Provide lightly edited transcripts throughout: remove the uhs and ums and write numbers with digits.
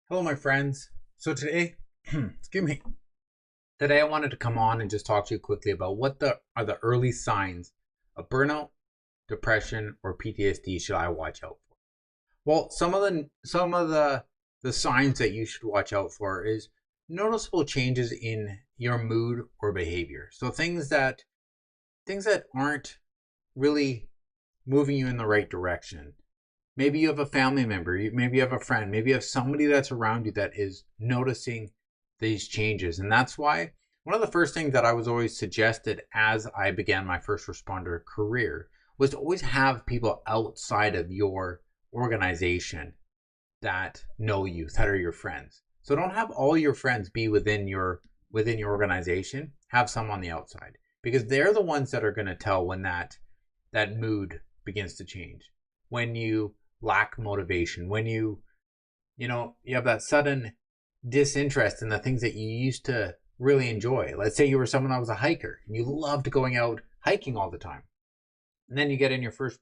Hello, my friends. So today, excuse me, today I wanted to come on and just talk to you quickly about what are the early signs of burnout, depression, or PTSD should I watch out for? Well, some of the signs that you should watch out for is noticeable changes in your mood or behavior. So things that aren't really moving you in the right direction. Maybe you have a family member, maybe you have a friend, maybe you have somebody that's around you that is noticing these changes. And that's why one of the first things that I was always suggested as I began my first responder career was to always have people outside of your organization that know you, that are your friends. So don't have all your friends be within your organization. Have some on the outside because they're the ones that are going to tell when that mood begins to change. When you lack motivation, when you have that sudden disinterest in the things that you used to really enjoy. Let's say you were someone that was a hiker and you loved going out hiking all the time. And then you get in your first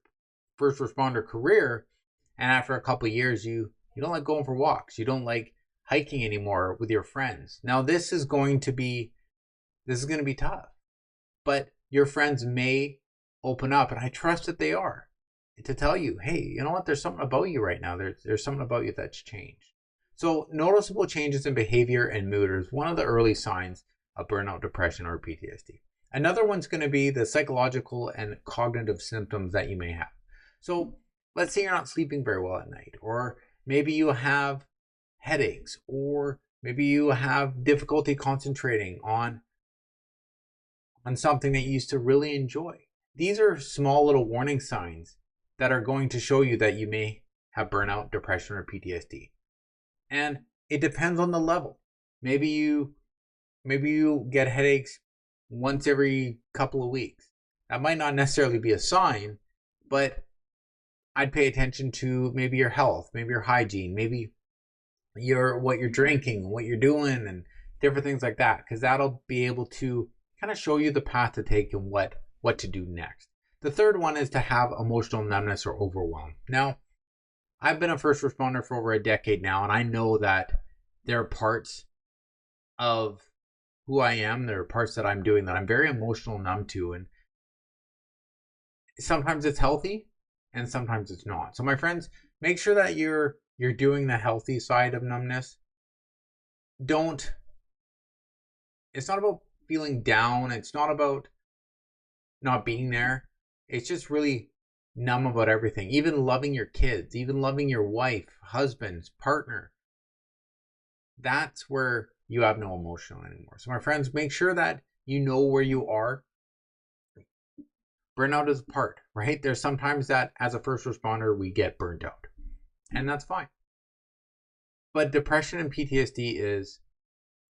responder career, and after a couple of years you don't like going for walks. You don't like hiking anymore with your friends. Now this is going to be tough. But your friends may open up, and I trust that they are, to tell you, hey, you know what? There's something about you right now. There's something about you that's changed. So noticeable changes in behavior and mood is one of the early signs of burnout, depression, or PTSD. Another one's going to be the psychological and cognitive symptoms that you may have. So let's say you're not sleeping very well at night, or maybe you have headaches, or maybe you have difficulty concentrating on something that you used to really enjoy. These are small little warning signs that are going to show you that you may have burnout, depression, or PTSD. And it depends on the level. Maybe you get headaches once every couple of weeks. That might not necessarily be a sign, but I'd pay attention to maybe your health, maybe your hygiene, maybe what you're drinking, what you're doing, and different things like that, because that'll be able to kind of show you the path to take and what to do next. The third one is to have emotional numbness or overwhelm. Now, I've been a first responder for over a decade now, and I know that there are parts of who I am, there are parts that I'm doing that I'm very emotional numb to, and sometimes it's healthy and sometimes it's not. So my friends, make sure that you're doing the healthy side of numbness. It's not about feeling down, it's not about not being there. It's just really numb about everything. Even loving your kids, even loving your wife, husband, partner. That's where you have no emotion anymore. So my friends, make sure that you know where you are. Burnout is a part, right? There's sometimes that as a first responder, we get burned out. And that's fine. But depression and PTSD is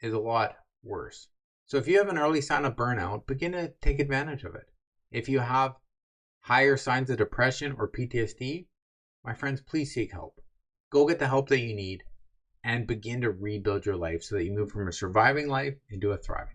a lot worse. So if you have an early sign of burnout, begin to take advantage of it. If you have higher signs of depression or PTSD, my friends, please seek help. Go get the help that you need and begin to rebuild your life so that you move from a surviving life into a thriving.